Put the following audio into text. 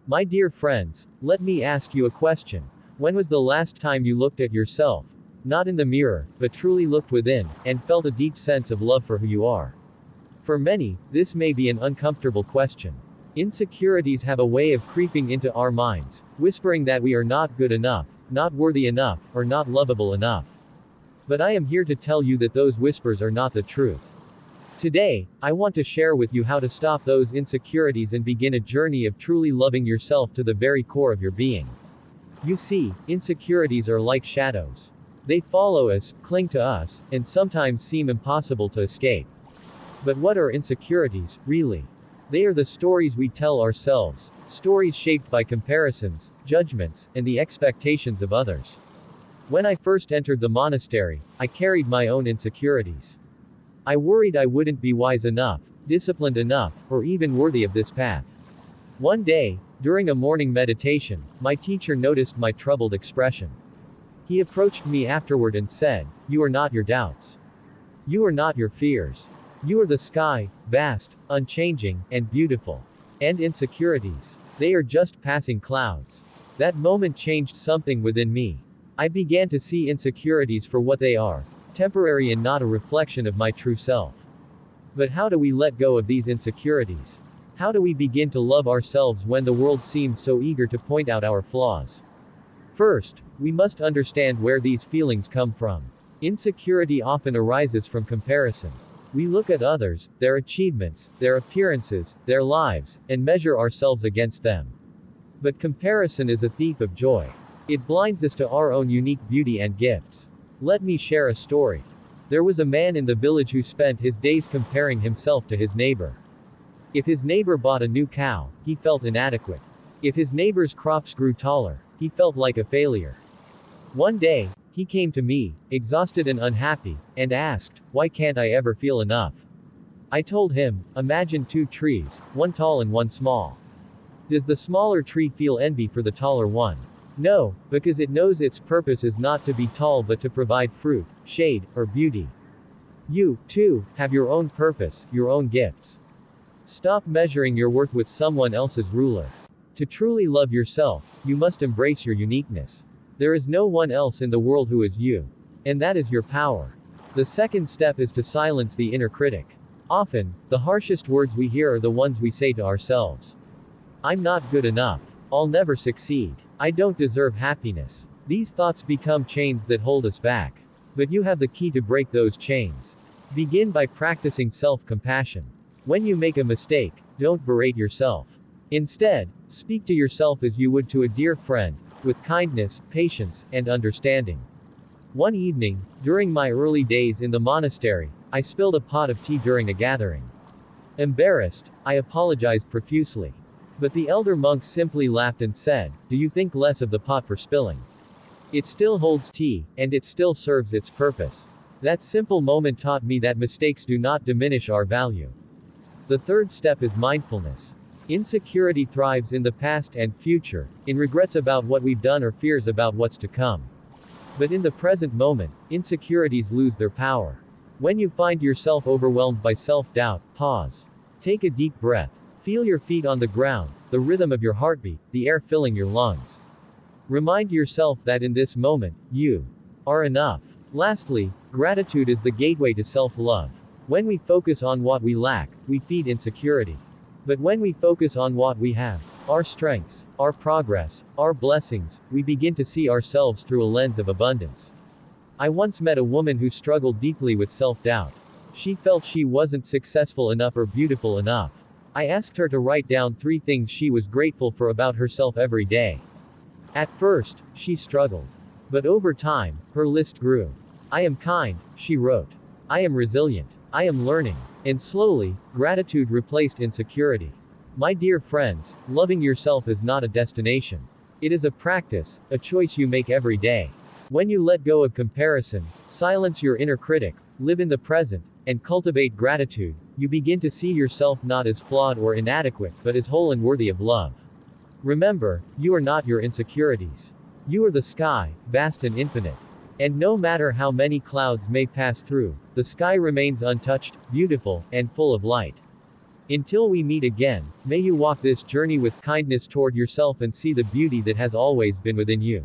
My dear friends, let me ask you a question. When was the last time you looked at yourself? Not in the mirror, but truly looked within, and felt a deep sense of love for who you are? For many, this may be an uncomfortable question. Insecurities have a way of creeping into our minds, whispering that we are not good enough, not worthy enough, or not lovable enough. But I am here to tell you that those whispers are not the truth. Today, I want to share with you how to stop those insecurities and begin a journey of truly loving yourself to the very core of your being. You see, insecurities are like shadows. They follow us, cling to us, and sometimes seem impossible to escape. But what are insecurities, really? They are the stories we tell ourselves, stories shaped by comparisons, judgments, and the expectations of others. When I first entered the monastery, I carried my own insecurities. I worried I wouldn't be wise enough, disciplined enough, or even worthy of this path. One day, during a morning meditation, my teacher noticed my troubled expression. He approached me afterward and said, "You are not your doubts. You are not your fears. You are the sky, vast, unchanging, and beautiful. And insecurities. They are just passing clouds." That moment changed something within me. I began to see insecurities for what they are, temporary and not a reflection of my true self. But how do we let go of these insecurities? How do we begin to love ourselves when the world seems so eager to point out our flaws? First, we must understand where these feelings come from. Insecurity often arises from comparison. We look at others, their achievements, their appearances, their lives, and measure ourselves against them. But comparison is a thief of joy. It blinds us to our own unique beauty and gifts. Let me share a story. There was a man in the village who spent his days comparing himself to his neighbor. If his neighbor bought a new cow, he felt inadequate. If his neighbor's crops grew taller, he felt like a failure. One day, he came to me, exhausted and unhappy, and asked, "Why can't I ever feel enough?" I told him, "Imagine two trees, one tall and one small. Does the smaller tree feel envy for the taller one? No, because it knows its purpose is not to be tall but to provide fruit, shade, or beauty. You, too, have your own purpose, your own gifts. Stop measuring your worth with someone else's ruler. To truly love yourself, you must embrace your uniqueness. There is no one else in the world who is you. And that is your power." The second step is to silence the inner critic. Often, the harshest words we hear are the ones we say to ourselves. "I'm not good enough. I'll never succeed. I don't deserve happiness." These thoughts become chains that hold us back. But you have the key to break those chains. Begin by practicing self-compassion. When you make a mistake, don't berate yourself. Instead, speak to yourself as you would to a dear friend, with kindness, patience, and understanding. One evening, during my early days in the monastery, I spilled a pot of tea during a gathering. Embarrassed, I apologized profusely. But the elder monk simply laughed and said, "Do you think less of the pot for spilling? It still holds tea, and it still serves its purpose." That simple moment taught me that mistakes do not diminish our value. The third step is mindfulness. Insecurity thrives in the past and future, in regrets about what we've done or fears about what's to come. But in the present moment, insecurities lose their power. When you find yourself overwhelmed by self-doubt, pause. Take a deep breath. Feel your feet on the ground, the rhythm of your heartbeat, the air filling your lungs. Remind yourself that in this moment, you are enough. Lastly, gratitude is the gateway to self-love. When we focus on what we lack, we feed insecurity. But when we focus on what we have, our strengths, our progress, our blessings, we begin to see ourselves through a lens of abundance. I once met a woman who struggled deeply with self-doubt. She felt she wasn't successful enough or beautiful enough. I asked her to write down 3 things she was grateful for about herself every day. At first, she struggled. But over time, her list grew. "I am kind," she wrote. "I am resilient. I am learning." And slowly, gratitude replaced insecurity. My dear friends, loving yourself is not a destination. It is a practice, a choice you make every day. When you let go of comparison, silence your inner critic, live in the present, and cultivate gratitude, you begin to see yourself not as flawed or inadequate, but as whole and worthy of love. Remember, you are not your insecurities. You are the sky, vast and infinite. And no matter how many clouds may pass through, the sky remains untouched, beautiful, and full of light. Until we meet again, may you walk this journey with kindness toward yourself and see the beauty that has always been within you.